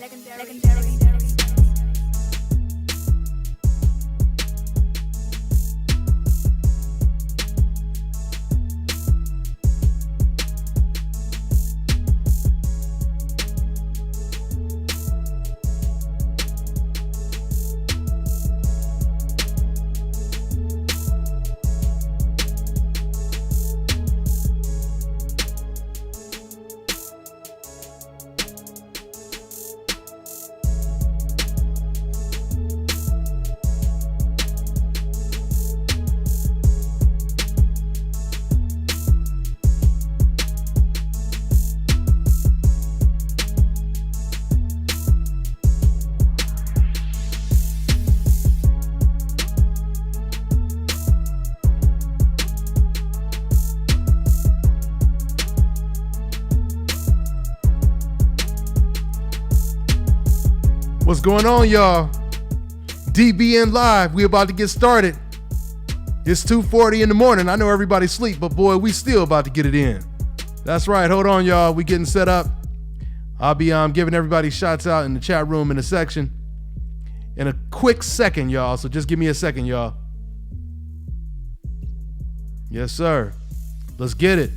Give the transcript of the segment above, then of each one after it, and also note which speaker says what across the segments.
Speaker 1: Legendary.
Speaker 2: What's going on, y'all? DBN Live. We about to get started. It's 2:40 in the morning. I know everybody's asleep, but boy, we still about to get it in. That's right. Hold on, y'all. We getting set up. I'll be giving everybody shots out in the chat room in a section. In a quick second, y'all. So just give me a second, y'all. Yes, sir. Let's get it.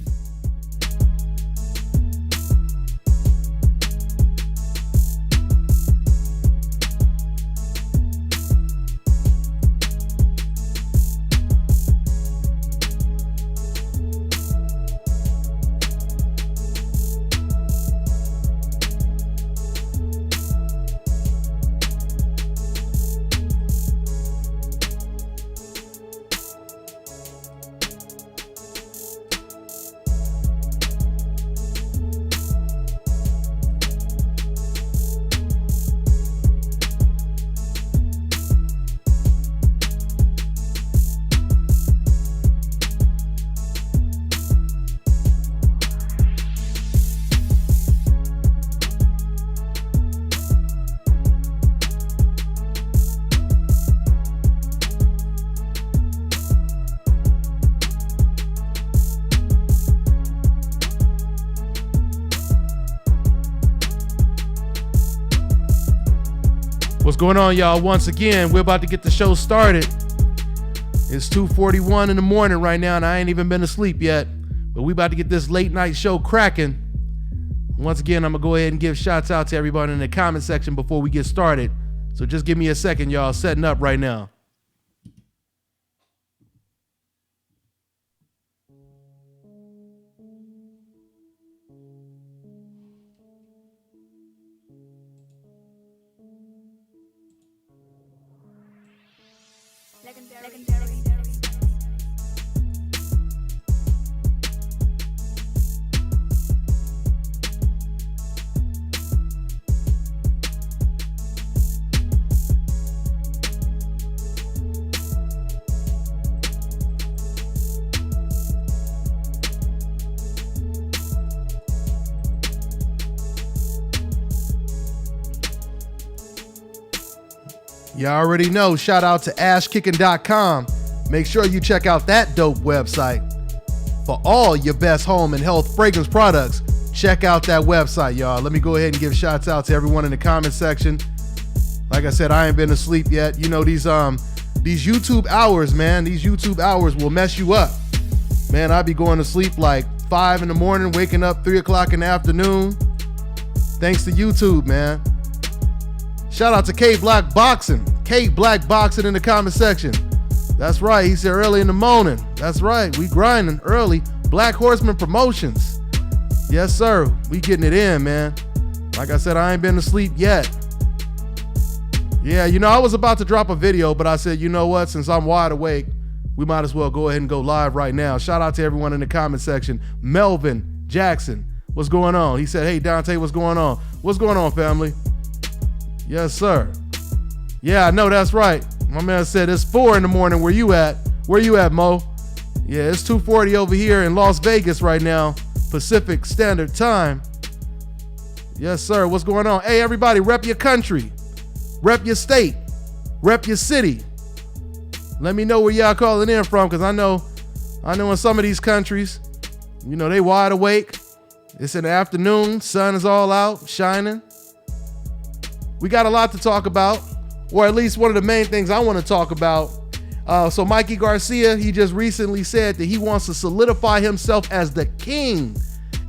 Speaker 2: What's going on, y'all? Once again, we're about to get the show started. It's 2:41 in the morning right now, and I ain't even been asleep yet. But we about to get this late night show cracking. Once again, I'm gonna go ahead and give shots out to everybody in the comment section before we get started. So just give me a second, y'all. Setting up right now.
Speaker 1: Legendary.
Speaker 2: You already know, shout out to ashkicking.com. Make sure you check out that dope website. For all your best home and health fragrance products, check out that website, y'all. Let me go ahead and give shots out to everyone in the comment section. Like I said, I ain't been asleep yet. You know, these YouTube hours, man, these YouTube hours will mess you up. Man, I'll be going to sleep like 5 in the morning, waking up 3 o'clock in the afternoon. Thanks to YouTube, man. Shout out to K Black Boxing. K Black Boxing in the comment section. That's right. He said early in the morning. That's right. We grinding early. Black Horseman Promotions. Yes, sir. We getting it in, man. Like I said, I ain't been asleep yet. Yeah, you know, I was about to drop a video, but I said, you know what? Since I'm wide awake, we might as well go ahead and go live right now. Shout out to everyone in the comment section. Melvin Jackson. What's going on? He said, hey, Dante, what's going on? What's going on, family? Yes, sir. Yeah, I know, that's right. My man said it's 4 in the morning. Where you at? Where you at, Mo? Yeah, it's 2:40 over here in Las Vegas right now, Pacific Standard Time. Yes, sir. What's going on? Hey, everybody, rep your country, rep your state, rep your city. Let me know where y'all calling in from, because I know in some of these countries, you know, they wide awake. It's in the afternoon. Sun is all out, shining. we got a lot to talk about, or at least one of the main things I want to talk about. So Mikey Garcia, he just recently said that he wants to solidify himself as the king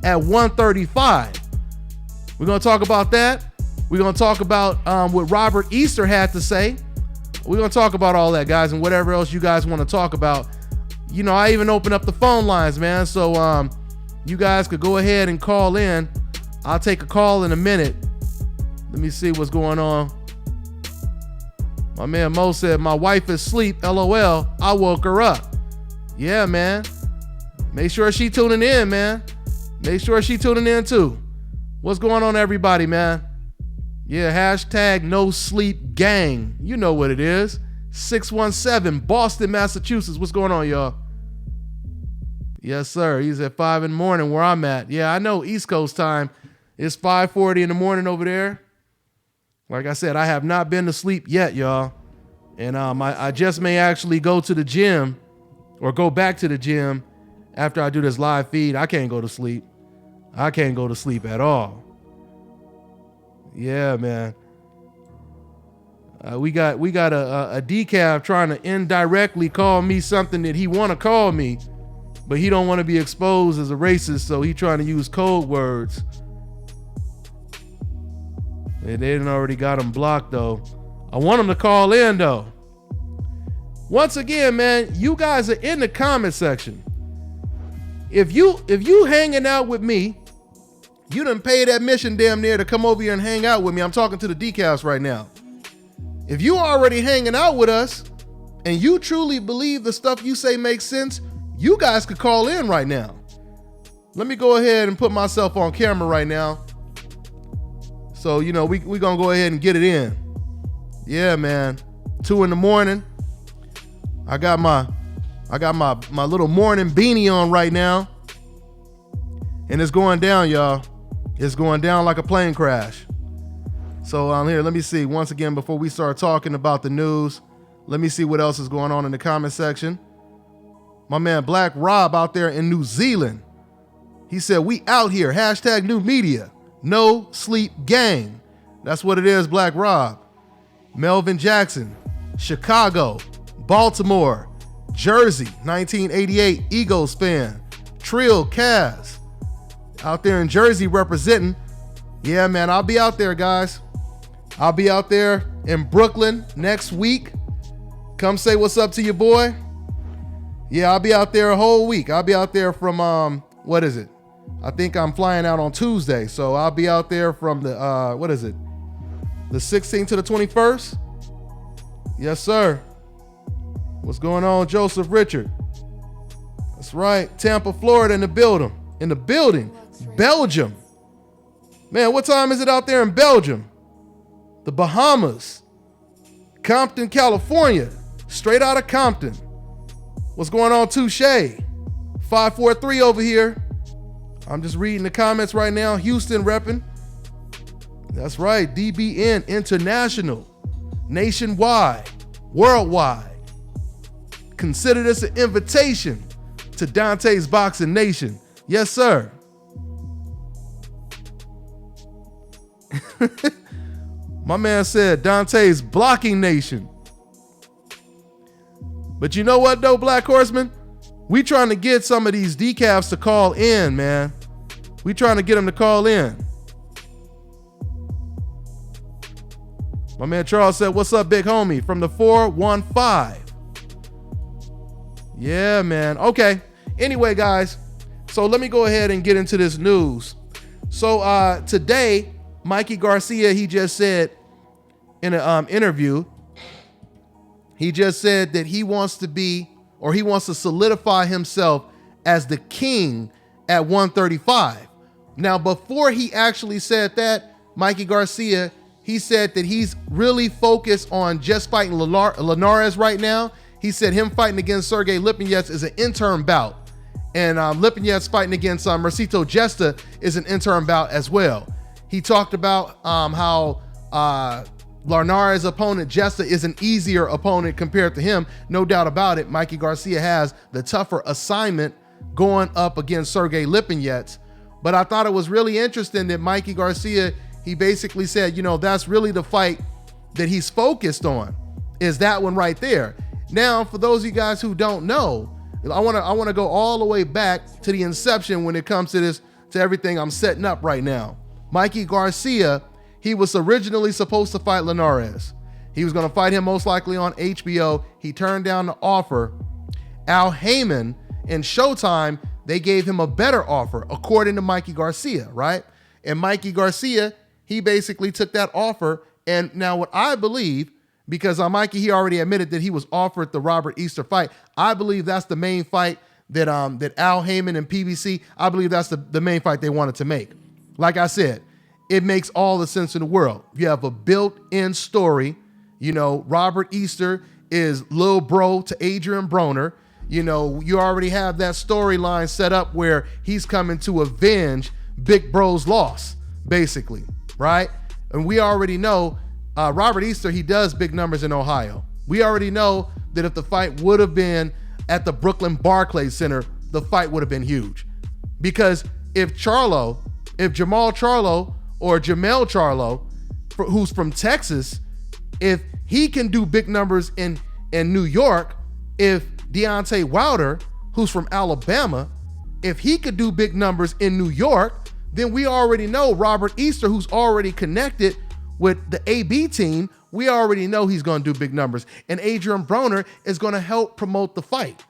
Speaker 2: at 135. We're going to talk about that. We're going to talk about what Robert Easter had to say. We're going to talk about all that, guys, and whatever else you guys want to talk about. You know, I even opened up the phone lines, man. So you guys could go ahead and call in. I'll take a call in a minute. Let me see what's going on. My man Mo said, my wife is asleep, LOL. I woke her up. Yeah, man. Make sure she tuning in, man. Make sure she tuning in too. What's going on, everybody, man? Yeah, hashtag no sleep gang. You know what it is. 617 Boston, Massachusetts. What's going on, y'all? Yes, sir. He's at 5 in the morning where I'm at. Yeah, I know East Coast time. It's 5:40 in the morning over there. Like I said, I have not been to sleep yet, y'all. And I just may actually go to the gym or go back to the gym after I do this live feed. I can't go to sleep. I can't go to sleep at all. Yeah, man. We got a decaf trying to indirectly call me something that he want to call me, but he don't want to be exposed as a racist, so he trying to use code words. And they didn't already got him blocked though. I want him to call in though. Once again, man, you guys are in the comment section. If you hanging out with me, you done paid admission damn near to come over here and hang out with me. I'm talking to the decals right now. If you already hanging out with us and you truly believe the stuff you say makes sense, you guys could call in right now. Let me go ahead and put myself on camera right now. So, you know, we gonna go ahead and get it in. Yeah, man. 2 in the morning. I got my little morning beanie on right now. And it's going down, y'all. It's going down like a plane crash. So here, let me see. Once again, before we start talking about the news, let me see what else is going on in the comment section. My man Black Rob out there in New Zealand. He said, we out here, hashtag new media. No sleep gang. That's what it is, Black Rob. Melvin Jackson, Chicago, Baltimore, Jersey, 1988 Eagles fan. Trill Kaz, out there in Jersey representing. Yeah, man, I'll be out there, guys. I'll be out there in Brooklyn next week. Come say what's up to your boy. Yeah, I'll be out there a whole week. I'll be out there from, what is it? I think I'm flying out on Tuesday. So I'll be out there from the, the 16th to the 21st. Yes, sir. What's going on, Joseph Richard? That's right. Tampa, Florida in the building. In the building. Belgium. Man, what time is it out there in Belgium? The Bahamas. Compton, California. Straight out of Compton. What's going on, Touche? 543 over here. I'm just reading the comments right now. Houston repping. That's right. DBN International. Nationwide. Worldwide. Consider this an invitation to Dante's Boxing Nation. Yes, sir. My man said Dante's Blocking Nation. But you know what though, Black Horseman? We trying to get some of these decafs to call in, man. We trying to get them to call in. My man Charles said, what's up, big homie? From the 415. Yeah, man. Okay. Anyway, guys. So let me go ahead and get into this news. So today, Mikey Garcia, he just said in an interview, he just said that he wants to solidify himself as the king at 135. Now, before he actually said that, Mikey Garcia, he said that he's really focused on just fighting Linares right now. He said him fighting against Sergey Lipinets is an interim bout. And Lipinets fighting against Mercito Gesta is an interim bout as well. He talked about how Linares' opponent, Gesta, is an easier opponent compared to him. No doubt about it. Mikey Garcia has the tougher assignment going up against Sergey Lipinets. But I thought it was really interesting that Mikey Garcia, he basically said, that's really the fight that he's focused on, is that one right there. Now, for those of you guys who don't know, I want to go all the way back to the inception when it comes to this, to everything I'm setting up right now. Mikey Garcia, he was originally supposed to fight Linares. He was going to fight him most likely on HBO. He turned down the offer. Al Heyman and Showtime, they gave him a better offer, according to Mikey Garcia, right? And Mikey Garcia, he basically took that offer. And now what I believe, because Mikey, he already admitted that he was offered the Robert Easter fight. I believe that's the main fight that Al Heyman and PBC, I believe that's the main fight they wanted to make. Like I said, it makes all the sense in the world. You have a built-in story. Robert Easter is Lil Bro to Adrian Broner. You already have that storyline set up where he's coming to avenge Big Bro's loss, basically, right? And we already know Robert Easter, he does big numbers in Ohio. We already know that if the fight would have been at the Brooklyn Barclays Center, the fight would have been huge. Because if Jamal Charlo or Jamel Charlo, who's from Texas, if he can do big numbers in New York, if Deontay Wilder, who's from Alabama, if he could do big numbers in New York, then we already know Robert Easter, who's already connected with the AB team, we already know he's going to do big numbers. And Adrian Broner is going to help promote the fight.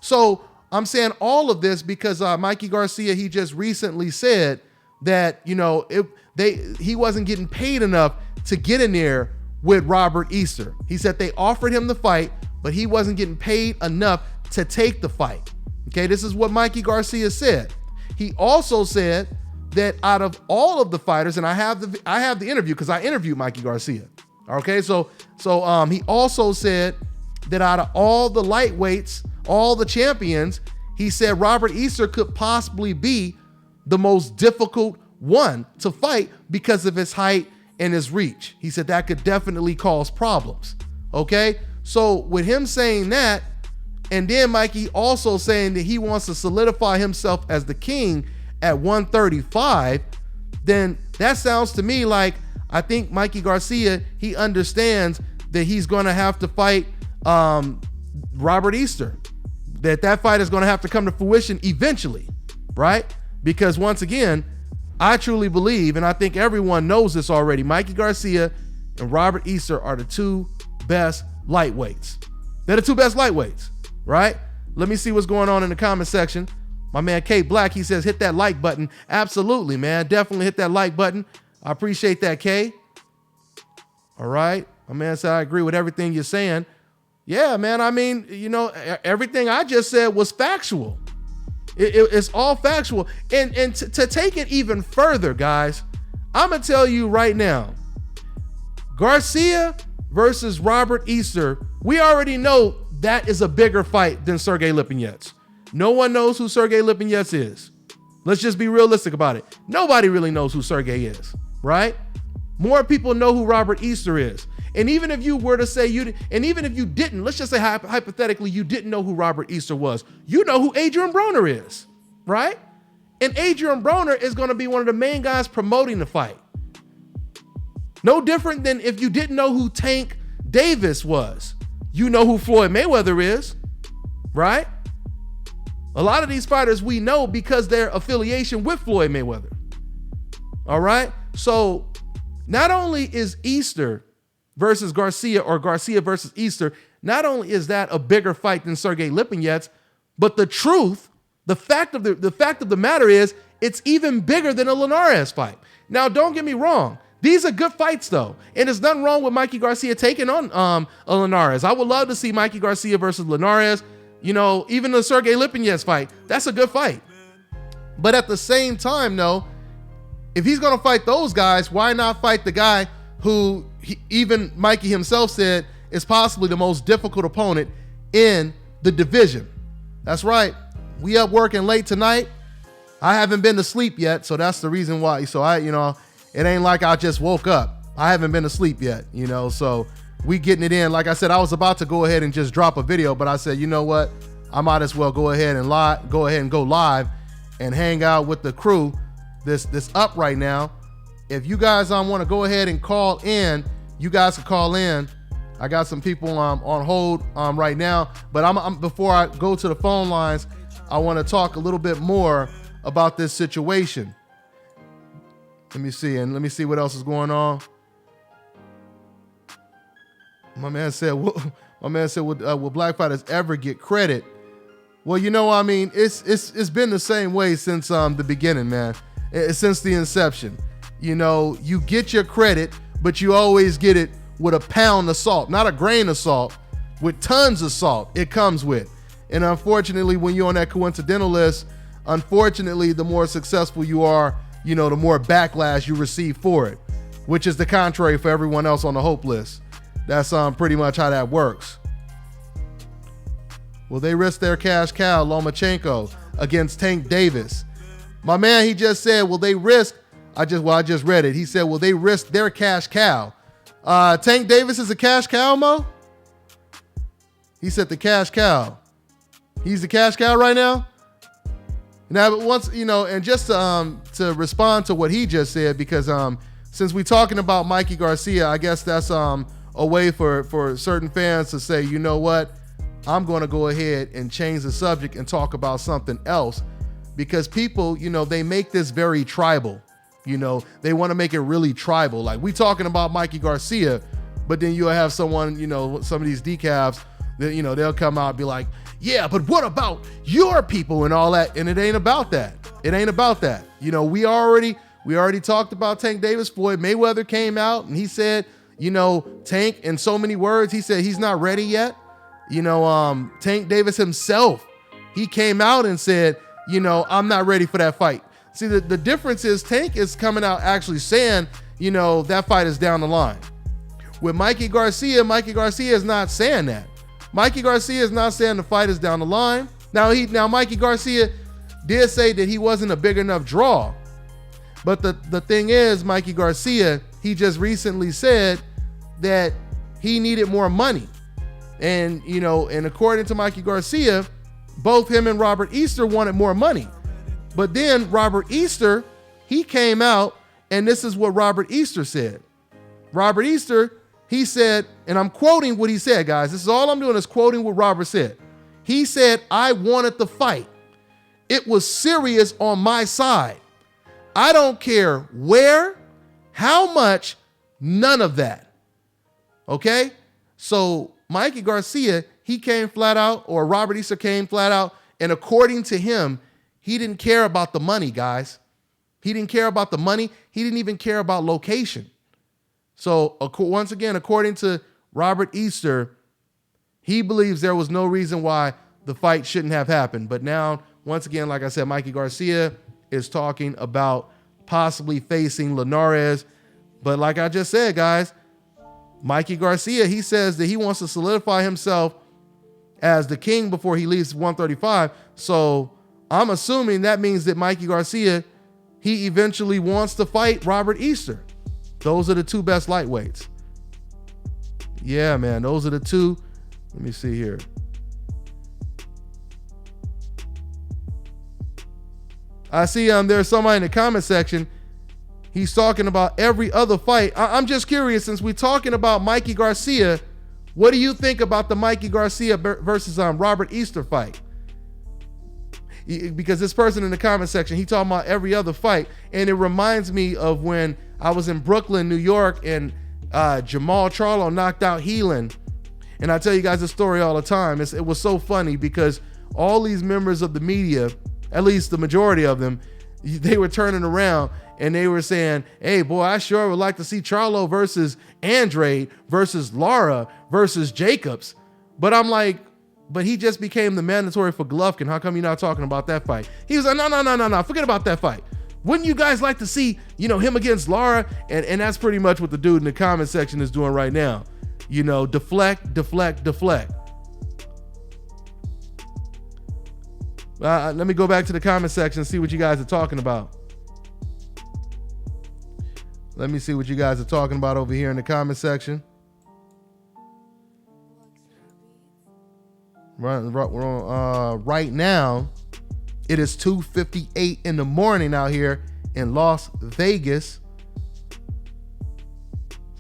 Speaker 2: So I'm saying all of this because Mikey Garcia, he just recently said that, he wasn't getting paid enough to get in there with Robert Easter. He said they offered him the fight, but he wasn't getting paid enough to take the fight. Okay, this is what Mikey Garcia said. He also said that out of all of the fighters, and I have the interview because I interviewed Mikey Garcia. Okay, so he also said that out of all the lightweights, all the champions, he said Robert Easter could possibly be the most difficult one to fight because of his height and his reach. He said that could definitely cause problems. Okay, so with him saying that, and then Mikey also saying that he wants to solidify himself as the king at 135, then that sounds to me like I think Mikey Garcia, he understands that he's going to have to fight Robert Easter, that fight is going to have to come to fruition eventually, right? Because once again, I truly believe, and I think everyone knows this already, Mikey Garcia and Robert Easter are the two best lightweights. They're the two best lightweights, right? Let me see what's going on in the comment section. My man K Black, he says, hit that like button. Absolutely, man. Definitely hit that like button. I appreciate that, K. All right. My man said, I agree with everything you're saying. Yeah, man. I mean, everything I just said was factual. It's all factual. And to take it even further, guys, I'm going to tell you right now, Garcia versus Robert Easter, we already know that is a bigger fight than Sergey Lipinets. No one knows who Sergey Lipinets is. Let's just be realistic about it. Nobody really knows who Sergey is, right? More people know who Robert Easter is. And even if you were to say even if you didn't, let's just say hypothetically, you didn't know who Robert Easter was, you know who Adrian Broner is, right? And Adrian Broner is going to be one of the main guys promoting the fight. No different than if you didn't know who Tank Davis was. You know who Floyd Mayweather is, right? A lot of these fighters we know because their affiliation with Floyd Mayweather. All right? So not only is Easter versus Garcia or Garcia versus Easter, not only is that a bigger fight than Sergey Lipinets, but the fact of the matter is it's even bigger than a Linares fight. Now, don't get me wrong. These are good fights, though. And there's nothing wrong with Mikey Garcia taking on a Linares. I would love to see Mikey Garcia versus Linares. Even the Sergey Lipinets fight, that's a good fight. But at the same time, though, if he's going to fight those guys, why not fight the guy who even Mikey himself said is possibly the most difficult opponent in the division? That's right. We up working late tonight. I haven't been to sleep yet, so that's the reason why. So it ain't like I just woke up. I haven't been to sleep yet, so we getting it in. Like I said, I was about to go ahead and just drop a video, but I said, you know what? I might as well go ahead and go live and hang out with the crew. This up right now. if you guys want to go ahead and call in, you guys can call in. I got some people on hold right now, but I'm before I go to the phone lines, I want to talk a little bit more about this situation. Let me see what else is going on. My man said, will black fighters ever get credit? Well, I mean, it's been the same way since the beginning, man. Since the inception. You get your credit, but you always get it with a pound of salt, not a grain of salt, with tons of salt it comes with. And unfortunately, when you're on that coincidental list, unfortunately, the more successful you are, the more backlash you receive for it, which is the contrary for everyone else on the hope list. That's pretty much how that works. Will they risk their cash cow, Lomachenko, against Tank Davis? My man, he just said, will they risk? I just read it. He said, will they risk their cash cow? Tank Davis is a cash cow, Mo? He said the cash cow. He's the cash cow right now? Now, but once, and just to respond to what he just said, because since we're talking about Mikey Garcia, I guess that's a way for certain fans to say, you know what? I'm going to go ahead and change the subject and talk about something else, because people, they make this very tribal. They want to make it really tribal. Like, we talking about Mikey Garcia, but then you'll have someone, some of these decafs that, they'll come out and be like, yeah, but what about your people and all that? And it ain't about that. It ain't about that. We already talked about Tank Davis. Floyd Mayweather came out and he said, Tank, in so many words, he said he's not ready yet. Tank Davis himself, he came out and said, I'm not ready for that fight. See, the difference is Tank is coming out actually saying, that fight is down the line. With Mikey Garcia is not saying that. Mikey Garcia is not saying the fight is down the line. Now Mikey Garcia did say that he wasn't a big enough draw. But the thing is, Mikey Garcia, he just recently said that he needed more money. And, and according to Mikey Garcia, both him and Robert Easter wanted more money. But then Robert Easter, he came out, and this is what Robert Easter said. Robert Easter, he said, and I'm quoting what he said, guys. This is all I'm doing is quoting what Robert said. He said, I wanted the fight. It was serious on my side. I don't care where, how much, none of that. Okay? So Mikey Garcia, he came flat out, or Robert Easter came flat out, and according to him, he didn't care about the money, guys. He didn't care about the money. He didn't even care about location. So once again, according to Robert Easter, he believes there was no reason why the fight shouldn't have happened. But now, once again, like I said, Mikey Garcia is talking about possibly facing Linares. But like I just said, guys, Mikey Garcia, he says that he wants to solidify himself as the king before he leaves 135. So I'm assuming that means that Mikey Garcia, he eventually wants to fight Robert Easter. Those are the two best lightweights. Yeah, man, those are the two. Let me see here. I see there's somebody in the comment section. He's talking about every other fight. I'm just curious, since we're talking about Mikey Garcia, what do you think about the Mikey Garcia versus Robert Easter fight? Because this person in the comment section, he talking about every other fight, and it reminds me of when I was in Brooklyn, New York, and Jamal Charlo knocked out Heelan. And I tell you guys this story all the time. It was so funny because all these members of the media, at least the majority of them, they were turning around and they were saying, hey, boy, I sure would like to see Charlo versus Andrade versus Lara versus Jacobs. But I'm like, but he just became the mandatory for Golovkin. How come you're not talking about that fight? He was like, no, forget about that fight. Wouldn't you guys like to see, him against Lara? And that's pretty much what the dude in the comment section is doing right now. Deflect. Let me go back to the comment section and see what you guys are talking about. Let me see what you guys are talking about over here in the comment section. Right now, it is 2:58 in the morning out here in Las Vegas.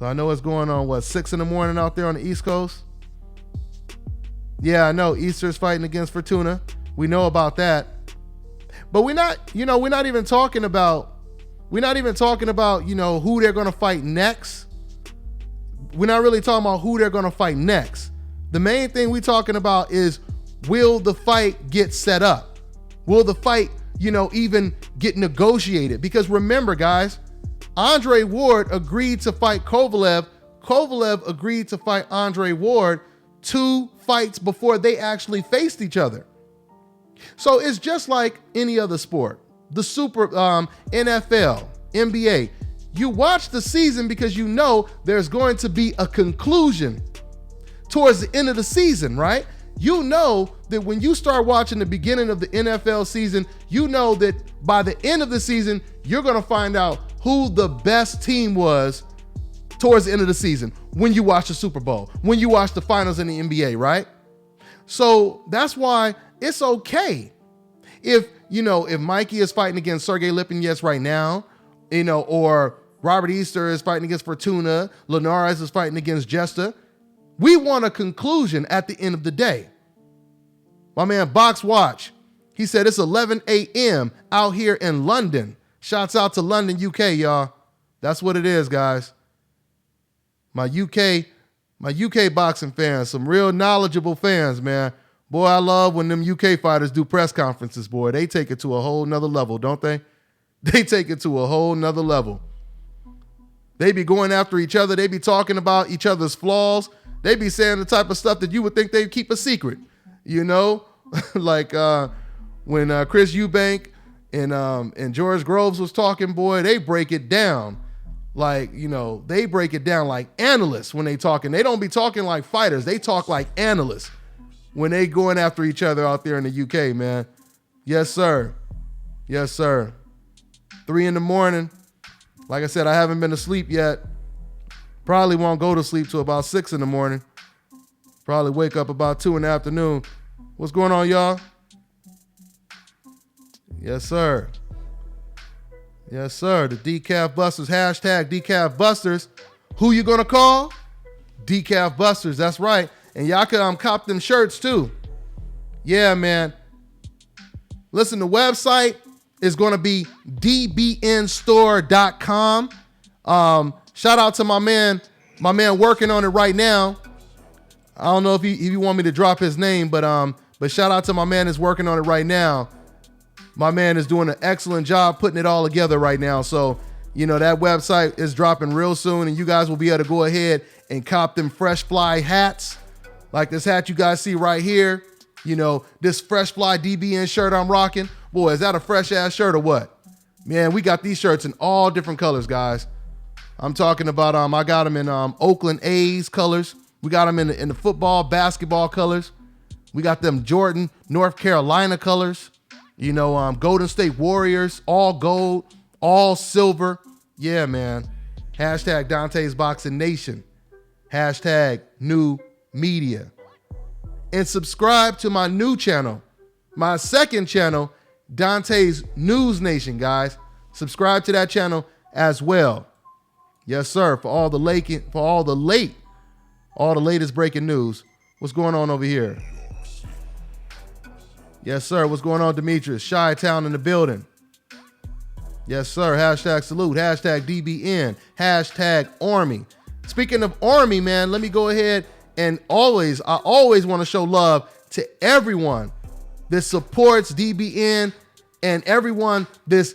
Speaker 2: So I know it's going on, 6 in the morning out there on the East Coast? Yeah, I know. Easter's fighting against Fortuna. We know about that. But we're not even talking about, who they're going to fight next. We're not really talking about who they're going to fight next. The main thing we're talking about is, will the fight get set up? Will the fight, even get negotiated? Because remember, guys, Andre Ward agreed to fight Kovalev. Kovalev agreed to fight Andre Ward 2 fights before they actually faced each other. So it's just like any other sport. The NFL, NBA. You watch the season because you know there's going to be a conclusion towards the end of the season, right? You know that when you start watching the beginning of the NFL season, you know that by the end of the season, you're going to find out who the best team was towards the end of the season when you watch the Super Bowl, when you watch the finals in the NBA, right? So that's why it's okay if Mikey is fighting against Sergey Lipinets right now, or Robert Easter is fighting against Fortuna, Linares is fighting against Jester. We want a conclusion at the end of the day. My man Box Watch, he said it's 11 a.m. out here in London. Shouts out to London, UK, y'all. That's what it is, guys. My UK boxing fans, some real knowledgeable fans, man. Boy, I love when them UK fighters do press conferences, boy. They take it to a whole nother level, don't they? They take it to a whole nother level. They be going after each other. They be talking about each other's flaws. They be saying the type of stuff that you would think they'd keep a secret, like when Chris Eubank and George Groves was talking, boy, they break it down. They break it down like analysts when they talking. They don't be talking like fighters. They talk like analysts when they going after each other out there in the UK, man. Yes, sir. Yes, sir. 3 in the morning. Like I said, I haven't been to sleep yet. Probably won't go to sleep till about 6 in the morning. Probably wake up about 2 in the afternoon. What's going on, y'all? Yes, sir. Yes, sir. The Decaf Busters, hashtag Decaf Busters. Who you gonna call? Decaf Busters, that's right. And y'all can cop them shirts too. Yeah, man. Listen, the website is gonna be dbnstore.com. Shout out to my man working on it right now. I don't know if you want me to drop his name, but shout out to my man that's working on it right now. My man is doing an excellent job putting it all together right now. So, that website is dropping real soon, and you guys will be able to go ahead and cop them Fresh Fly hats. Like this hat you guys see right here. This Fresh Fly DBN shirt I'm rocking. Boy, is that a fresh ass shirt or what? Man, we got these shirts in all different colors, guys. I'm talking about, I got them in Oakland A's colors. We got them in the football, basketball colors. We got them Jordan, North Carolina colors. Golden State Warriors, all gold, all silver. Yeah, man. Hashtag Dante's Boxing Nation. Hashtag new media. And subscribe to my new channel, my second channel, Dante's News Nation, guys. Subscribe to that channel as well. Yes, sir. For all the latest breaking news. What's going on over here? Yes, sir. What's going on, Demetrius? Chi-Town in the building. Yes, sir. Hashtag salute. Hashtag DBN. Hashtag Army. Speaking of Army, man, let me go ahead and I always want to show love to everyone that supports DBN and everyone that's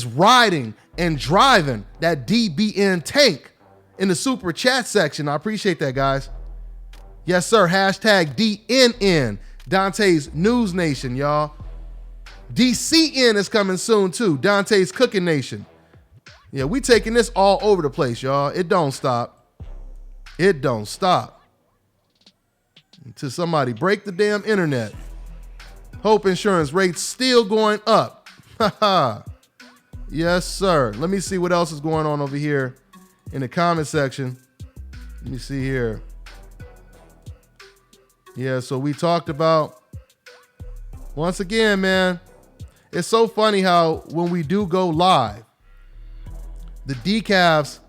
Speaker 2: riding and driving that DBN tank in the super chat section. I appreciate that, guys. Yes, sir. Hashtag DNN. Dante's News Nation, y'all. DCN is coming soon, too. Dante's Cooking Nation. Yeah, we taking this all over the place, y'all. It don't stop. It don't stop. Until somebody break the damn internet. Hope insurance rates still going up. Yes, sir. Let me see what else is going on over here in the comment section. Let me see here. Yeah, so we talked about, once again, man, it's so funny how when we do go live, the decafs,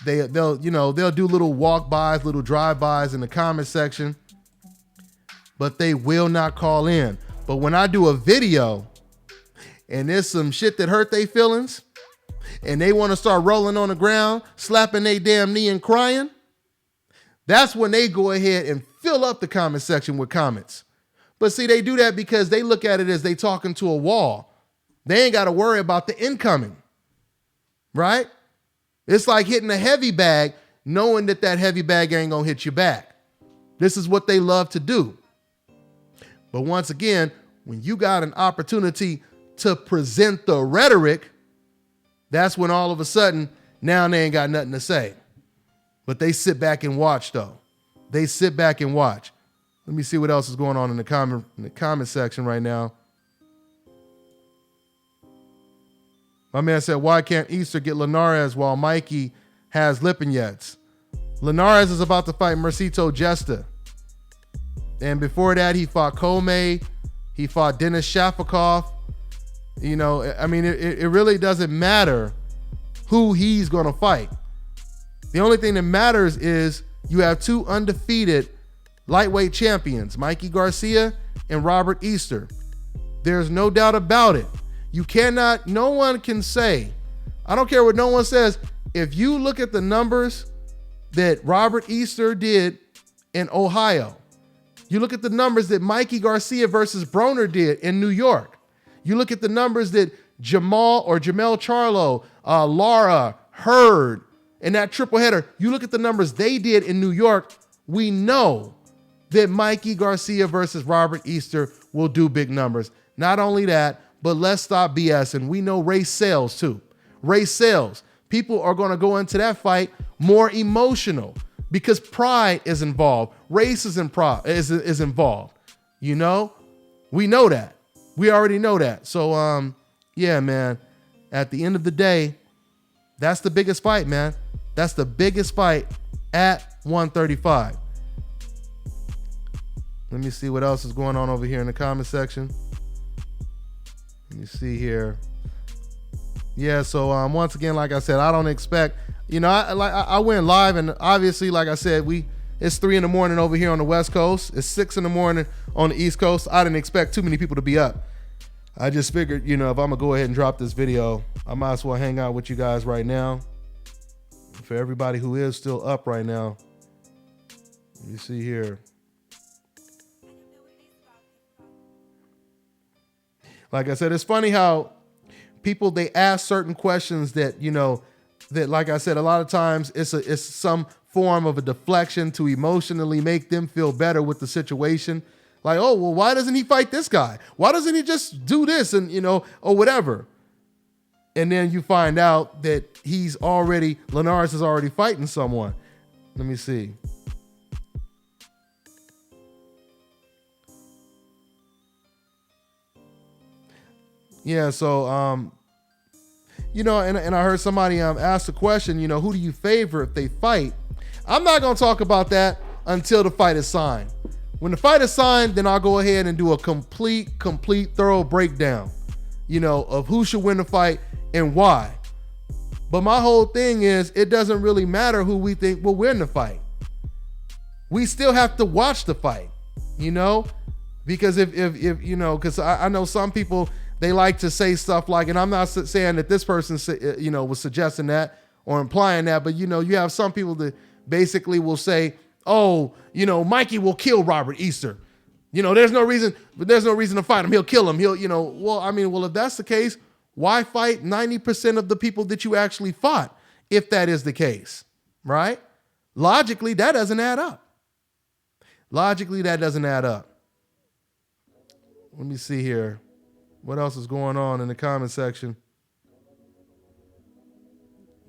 Speaker 2: they'll do little walk-bys, little drive-bys in the comment section, but they will not call in. But when I do a video and there's some shit that hurt their feelings and they want to start rolling on the ground, slapping their damn knee and crying, that's when they go ahead and fill up the comment section with comments. But see, they do that because they look at it as they talking to a wall. They ain't got to worry about the incoming, right? It's like hitting a heavy bag, knowing that heavy bag ain't going to hit you back. This is what they love to do. But once again, when you got an opportunity to present the rhetoric, that's when all of a sudden, now they ain't got nothing to say. But they sit back and watch, though. They sit back and watch. Let me see what else is going on in the comment section right now. My man said, why can't Easter get Linares while Mikey has Lipinets? Linares is about to fight Mercito Jesta. And before that, he fought Komay. He fought Denis Shafikov. You know, I mean, it really doesn't matter who he's going to fight. The only thing that matters is you have two undefeated lightweight champions, Mikey Garcia and Robert Easter. There's no doubt about it. You cannot, no one can say, I don't care what no one says, if you look at the numbers that Robert Easter did in Ohio, you look at the numbers that Mikey Garcia versus Broner did in New York, you look at the numbers that Jamel Charlo, Lara, Hurd, in that triple header, you look at the numbers they did in New York, we know that Mikey Garcia versus Robert Easter will do big numbers. Not only that, but let's stop BSing. We know race sells too. Race sells. People are going to go into that fight more emotional because pride is involved. Race is involved. You know? We know that. We already know that. So, yeah, man, at the end of the day, that's the biggest fight, man. That's the biggest fight at 135. Let me see what else is going on over here in the comment section. Let me see here. Yeah, so once again, like I said, I don't expect, you know, I went live and obviously, like I said, it's 3 a.m. over here on the West Coast. It's 6 a.m. on the East Coast. I didn't expect too many people to be up. I just figured, you know, if I'm gonna go ahead and drop this video, I might as well hang out with you guys right now. For everybody who is still up right now, let me see here. Like I said, it's funny how people, they ask certain questions that, you know, that, like I said, a lot of times it's some form of a deflection to emotionally make them feel better with the situation. Like, oh, well, why doesn't he fight this guy? Why doesn't he just do this and, you know, or whatever? And then you find out that Linares is already fighting someone. Let me see. Yeah, so, you know, and I heard somebody ask the question, you know, who do you favor if they fight? I'm not going to talk about that until the fight is signed. When the fight is signed, then I'll go ahead and do a complete, thorough breakdown, you know, of who should win the fight and why. But my whole thing is, it doesn't really matter who we think will win the fight. We still have to watch the fight, you know, because if you know, because I know some people, they like to say stuff like, and I'm not saying that this person, you know, was suggesting that or implying that, but, you know, you have some people that basically will say, oh, you know, Mikey will kill Robert Easter. You know, there's no reason to fight him. He'll kill him. He'll, you know, well, if that's the case, why fight 90% of the people that you actually fought if that is the case, right? Logically, that doesn't add up. Logically, that doesn't add up. Let me see here. What else is going on in the comment section?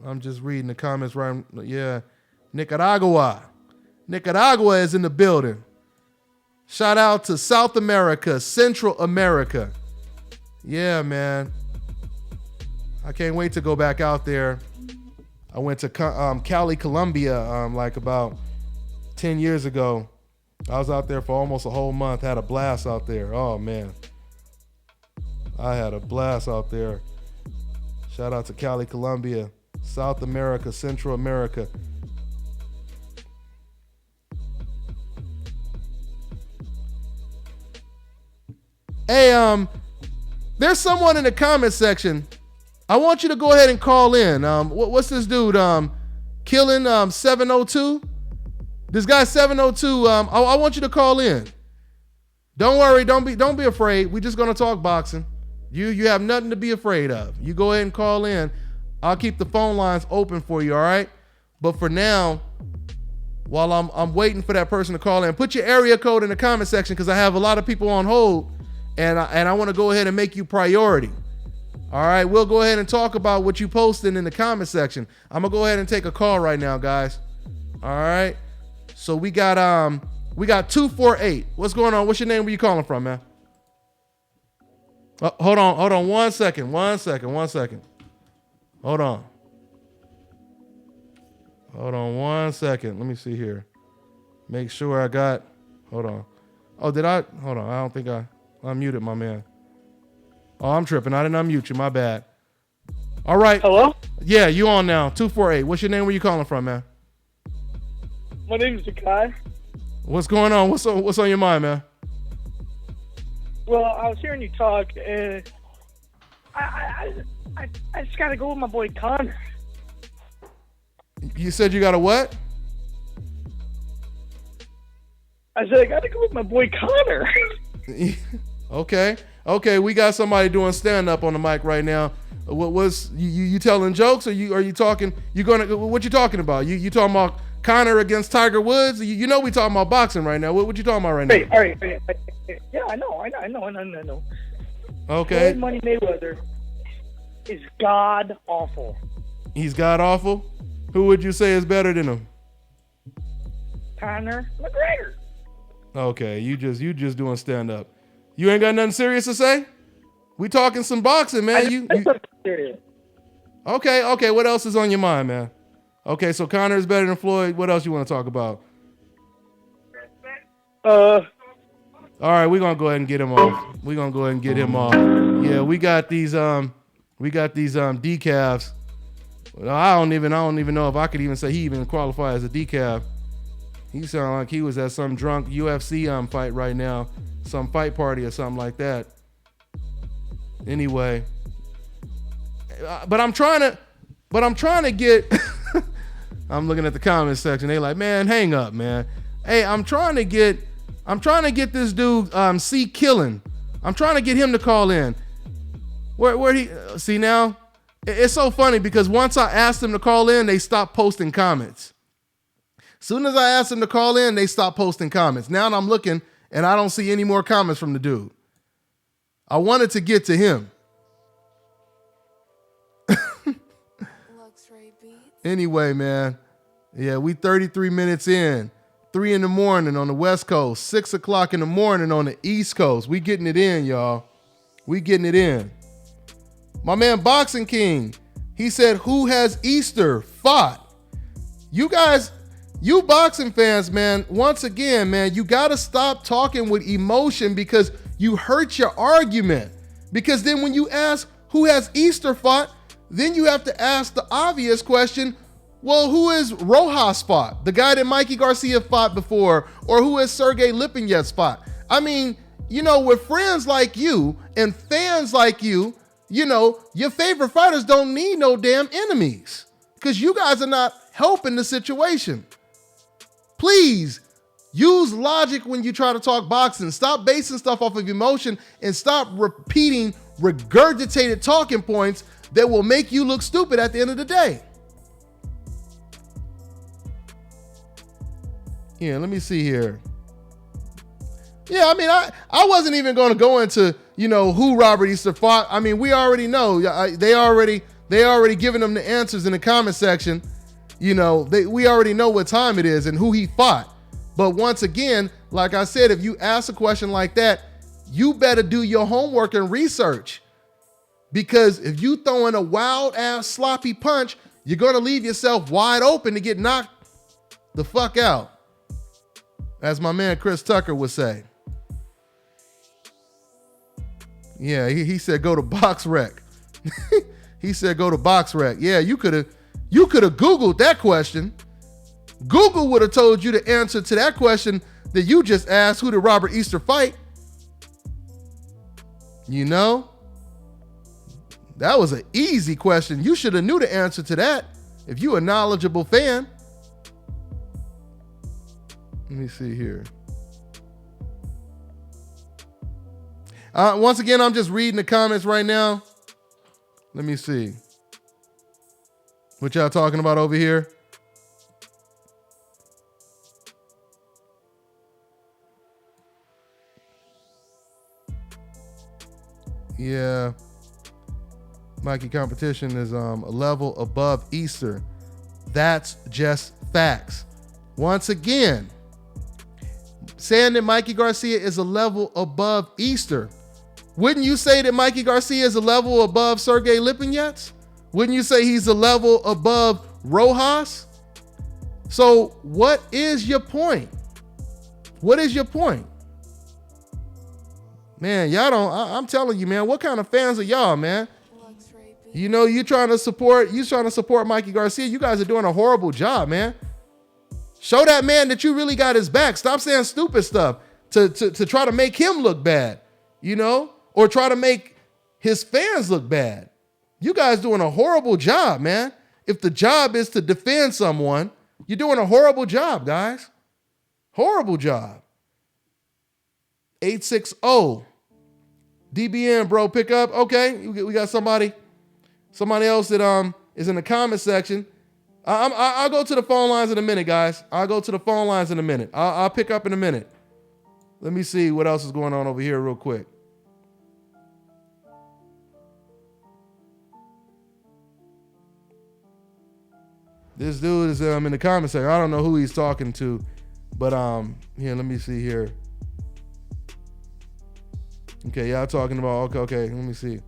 Speaker 2: I'm just reading the comments right. Yeah. Nicaragua is in the building. Shout out to South America, Central America. Yeah, man. I can't wait to go back out there. I went to Cali, Colombia, like about 10 years ago. I was out there for almost a whole month. Had a blast out there. Oh, man. I had a blast out there. Shout out to Cali, Colombia. South America, Central America. Hey, there's someone in the comment section. I want you to go ahead and call in. What's this dude? Killing 702. This guy 702. I want you to call in. Don't worry. Don't be afraid. We're just gonna talk boxing. You have nothing to be afraid of. You go ahead and call in. I'll keep the phone lines open for you. All right. But for now, while I'm waiting for that person to call in, put your area code in the comment section because I have a lot of people on hold. And I want to go ahead and make you priority. All right, we'll go ahead and talk about what you posted in the comment section. I'm gonna go ahead and take a call right now, guys. All right. So we got 248. What's going on? What's your name? Where you calling from, man? Hold on. One second. Hold on. Hold on 1 second. Let me see here. Make sure I got. Hold on. Oh, did I? Hold on. I don't think I unmuted my man. Oh, I'm tripping. I didn't unmute you. My bad. All right.
Speaker 1: Hello?
Speaker 2: Yeah, you on now. 248. What's your name? Where you calling from, man?
Speaker 1: My name is Mikey.
Speaker 2: What's going on? What's on your mind, man?
Speaker 1: Well, I was hearing you talk, and I just got to go with my boy Connor.
Speaker 2: You said you got a what?
Speaker 1: I said I got to go with my boy Connor.
Speaker 2: Okay, we got somebody doing stand up on the mic right now. What was you telling jokes or are you talking? What you talking about? You talking about Connor against Tiger Woods? You know we talking about boxing right now. What you talking about right now?
Speaker 1: All right. Yeah, I know.
Speaker 2: Okay.
Speaker 1: Floyd Money Mayweather is god awful.
Speaker 2: He's god awful. Who would you say is better than him?
Speaker 1: Conor McGregor.
Speaker 2: Okay, you just doing stand up. You ain't got nothing serious to say? We talking some boxing, man.
Speaker 1: Serious.
Speaker 2: Okay. What else is on your mind, man? Okay, so Conor is better than Floyd. What else you want to talk about? All right, we're gonna go ahead and get him off. Yeah, we got these decafs. I don't even know if I could even say he even qualify as a decaf. He sounded like he was at some drunk UFC fight right now. Some fight party or something like that. Anyway, but I'm trying to get. I'm looking at the comment section. They like, man, hang up, man. Hey, I'm trying to get this dude C Killing. I'm trying to get him to call in. Where he see now? It's so funny because once I asked them to call in, they stopped posting comments. Soon as I asked them to call in, they stopped posting comments. Now I'm looking. And I don't see any more comments from the dude. I wanted to get to him. Anyway, man. Yeah, we 33 minutes in. 3 a.m. on the West Coast. 6 o'clock in the morning on the East Coast. We getting it in, y'all. We getting it in. My man Boxing King, he said, who has Easter fought? You guys... You boxing fans, man, once again, man, you got to stop talking with emotion because you hurt your argument. Because then when you ask who has Easter fought, then you have to ask the obvious question, well, who is Rojas fought? The guy that Mikey Garcia fought before, or who has Sergey Lipinets fought? I mean, with friends like you and fans like you, your favorite fighters don't need no damn enemies because you guys are not helping the situation. Please use logic when you try to talk boxing. Stop basing stuff off of emotion and stop repeating regurgitated talking points that will make you look stupid at the end of the day. Yeah, let me see here. Yeah, I mean, I wasn't even going to go into, who Robert Easter fought. I mean, we already know. They already given them the answers in the comment section. We already know what time it is and who he fought. But once again, like I said, if you ask a question like that, you better do your homework and research. Because if you throw in a wild ass sloppy punch, you're going to leave yourself wide open to get knocked the fuck out. As my man Chris Tucker would say. Yeah, he said go to Box Rec. He said go to Box Rec. Yeah, you could have You could have Googled that question. Google would have told you the answer to that question that you just asked, who did Robert Easter fight? You know? That was an easy question. You should have knew the answer to that if you a knowledgeable fan. Let me see here. Once again, I'm just reading the comments right now. Let me see. What y'all talking about over here? Yeah. Mikey competition is a level above Easter. That's just facts. Once again, saying that Mikey Garcia is a level above Easter. Wouldn't you say that Mikey Garcia is a level above Sergey Lipinets? Wouldn't you say he's a level above Rojas? So what is your point? What is your point? Man, y'all don't, I'm telling you, man, what kind of fans are y'all, man? You know, you trying to support Mikey Garcia. You guys are doing a horrible job, man. Show that man that you really got his back. Stop saying stupid stuff to try to make him look bad, you know, or try to make his fans look bad. You guys doing a horrible job, man. If the job is to defend someone, you're doing a horrible job, guys. Horrible job. 860 DBN, bro, pick up. Okay, we got somebody else that is in the comment section. I'll go to the phone lines in a minute, guys. I'll go to the phone lines in a minute. I'll pick up in a minute. Let me see what else is going on over here real quick. This dude is in the comment section. I don't know who he's talking to, but here, let me see here. Okay, y'all talking about, okay, let me see.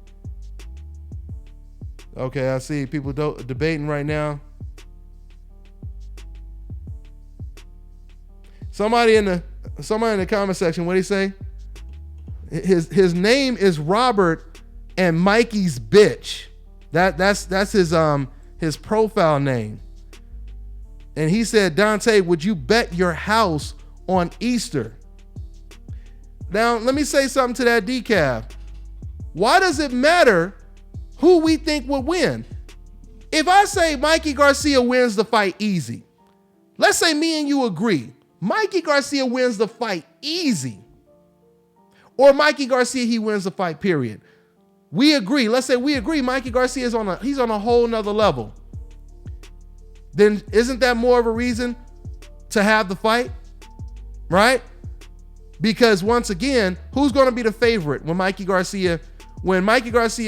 Speaker 2: Okay, I see people debating right now. Somebody in the comment section, what did he say? His name is Robert and Mikey's bitch. That's his profile name. And he said, Dante, would you bet your house on Easter? Now, let me say something to that decaf. Why does it matter who we think will win? If I say Mikey Garcia wins the fight easy, let's say me and you agree, Mikey Garcia wins the fight easy, or Mikey Garcia, he wins the fight, period. We agree. Let's say we agree Mikey Garcia is on a whole nother level. Then isn't that more of a reason to have the fight? Right? Because once again, who's going to be the favorite when Mikey Garcia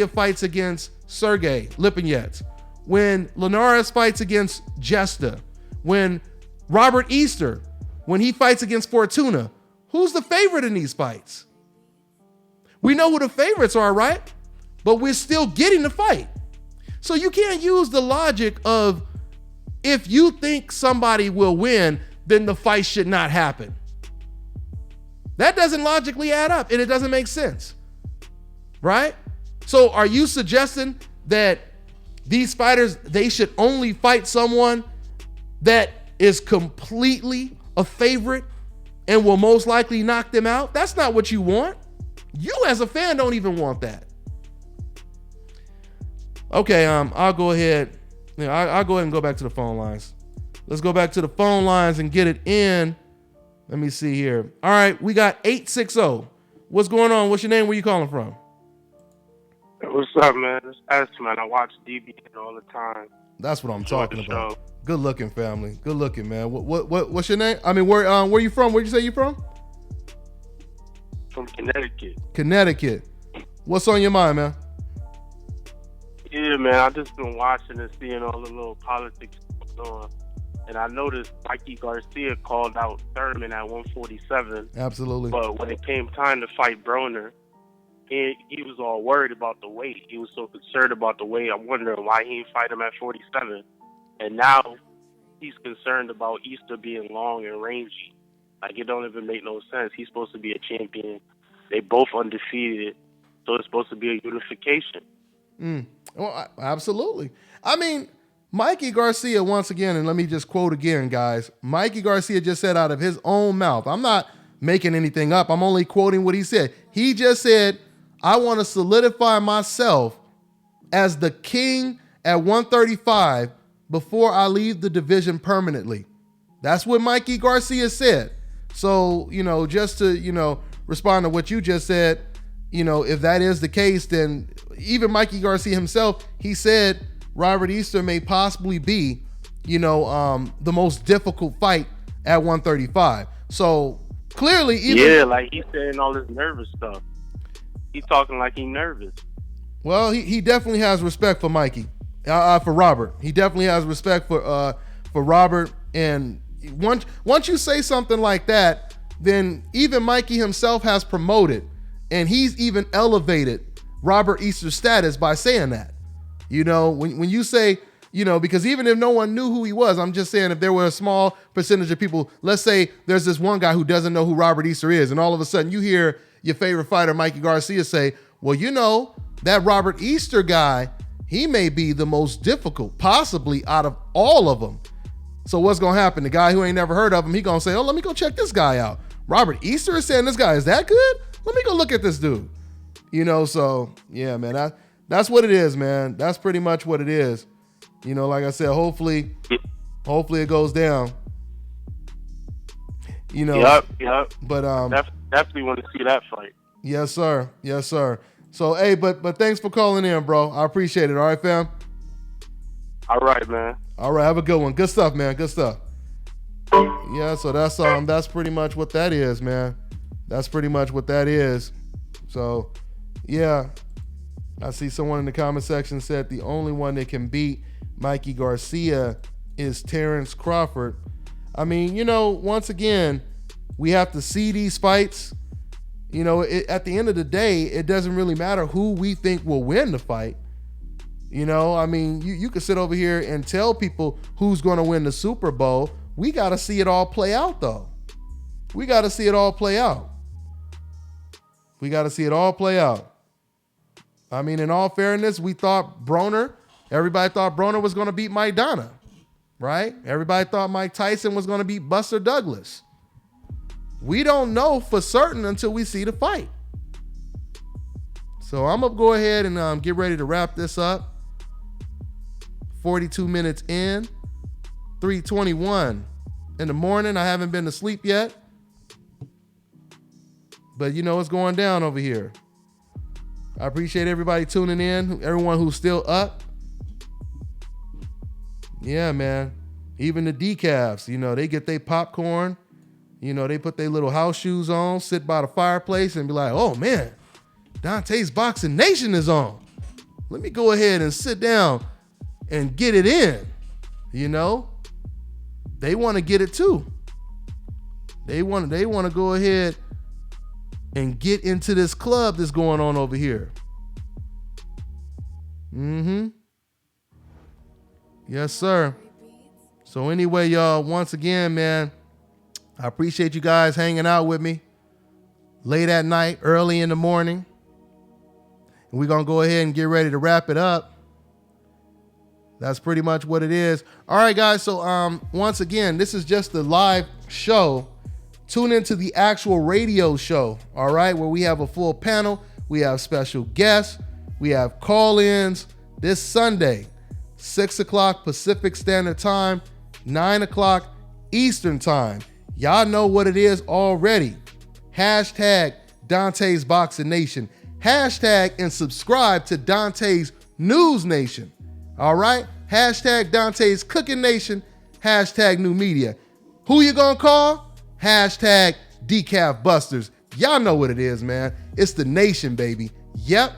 Speaker 2: fights against Sergey Lipinets, when Linares fights against Jesta, when Robert Easter, when he fights against Fortuna? Who's the favorite in these fights? We know who the favorites are, right? But we're still getting the fight. So you can't use the logic of, if you think somebody will win, then the fight should not happen. That doesn't logically add up, and it doesn't make sense, right? So are you suggesting that these fighters, they should only fight someone that is completely a favorite and will most likely knock them out? That's not what you want. You as a fan don't even want that. Okay, I'll go ahead. I'll go ahead and go back to the phone lines. Let's go back to the phone lines and get it in. Let me see here. All right, we got 860. What's going on? What's your name? Where you calling from?
Speaker 3: What's up, man? It's S, man. I watch DBN all the time.
Speaker 2: That's what I'm talking about. Good looking, family. Good looking, man. What's your name? I mean, where you from? Where'd you say you from?
Speaker 3: From Connecticut.
Speaker 2: Connecticut. What's on your mind, man?
Speaker 3: Yeah, man. I've just been watching and seeing all the little politics going on. And I noticed Mikey Garcia called out Thurman at 147.
Speaker 2: Absolutely.
Speaker 3: But when it came time to fight Broner, he was all worried about the weight. He was so concerned about the weight. I'm wondering why he didn't fight him at 47. And now he's concerned about Easter being long and rangy. Like, it don't even make no sense. He's supposed to be a champion. They both undefeated. So it's supposed to be a unification.
Speaker 2: Well, absolutely. I mean, Mikey Garcia, once again, and let me just quote again, guys. Mikey Garcia just said out of his own mouth, I'm not making anything up. I'm only quoting what he said. He just said, I want to solidify myself as the king at 135 before I leave the division permanently. That's what Mikey Garcia said. So, just to, respond to what you just said, if that is the case, then even Mikey Garcia himself, he said Robert Easter may possibly be, the most difficult fight at 135. So clearly,
Speaker 3: like he's saying all this nervous stuff. He's talking like he's nervous.
Speaker 2: Well, he definitely has respect for Mikey, for Robert. He definitely has respect for Robert. And once you say something like that, then even Mikey himself has promoted, and he's even elevated Robert Easter's status by saying that. When you say, because even if no one knew who he was, I'm just saying if there were a small percentage of people, let's say there's this one guy who doesn't know who Robert Easter is, and all of a sudden you hear your favorite fighter, Mikey Garcia, say, well, that Robert Easter guy, he may be the most difficult, possibly out of all of them. So what's going to happen? The guy who ain't never heard of him, he going to say, oh, let me go check this guy out. Robert Easter is saying this guy is that good? Let me go look at this dude. So yeah, man, that's what it is, man. That's pretty much what it is. Like I said, hopefully it goes down.
Speaker 3: Yep.
Speaker 2: But
Speaker 3: definitely want to see that fight.
Speaker 2: Yes, sir. So hey, but thanks for calling in, bro. I appreciate it. All right, fam.
Speaker 3: All right, man.
Speaker 2: All right, have a good one. Good stuff, man. Good stuff. Yeah, so that's pretty much what that is, man. That's pretty much what that is. So, yeah. I see someone in the comment section said the only one that can beat Mikey Garcia is Terrence Crawford. I mean, once again, we have to see these fights. At the end of the day, it doesn't really matter who we think will win the fight. I mean, you could sit over here and tell people who's going to win the Super Bowl. We got to see it all play out, though. We got to see it all play out. I mean, in all fairness, everybody thought Broner was going to beat Mike Donna, right? Everybody thought Mike Tyson was going to beat Buster Douglas. We don't know for certain until we see the fight. So I'm going to go ahead and get ready to wrap this up. 42 minutes in, 3:21 in the morning. I haven't been to sleep yet. But it's going down over here. I appreciate everybody tuning in, everyone who's still up. Yeah, man. Even the decafs, they get their popcorn. They put their little house shoes on, sit by the fireplace and be like, oh, man, Dante's Boxing Nation is on. Let me go ahead and sit down and get it in. They want to get it too. They want to go ahead and get into this club that's going on over here. Yes, sir. So anyway, y'all, once again, man, I appreciate you guys hanging out with me late at night, early in the morning. And we're going to go ahead and get ready to wrap it up. That's pretty much what it is. All right, guys. So once again, this is just the live show. Tune into the actual radio show, all right, where we have a full panel. We have special guests. We have call-ins this Sunday, 6 o'clock Pacific Standard Time, 9 o'clock Eastern Time. Y'all know what it is already. Hashtag Dante's Boxing Nation. Hashtag and subscribe to Dante's News Nation. All right? Hashtag Dante's Cooking Nation. Hashtag New Media. Who you gonna call? Hashtag Decaf Busters. Y'all know what it is, man. It's the nation, baby. Yep.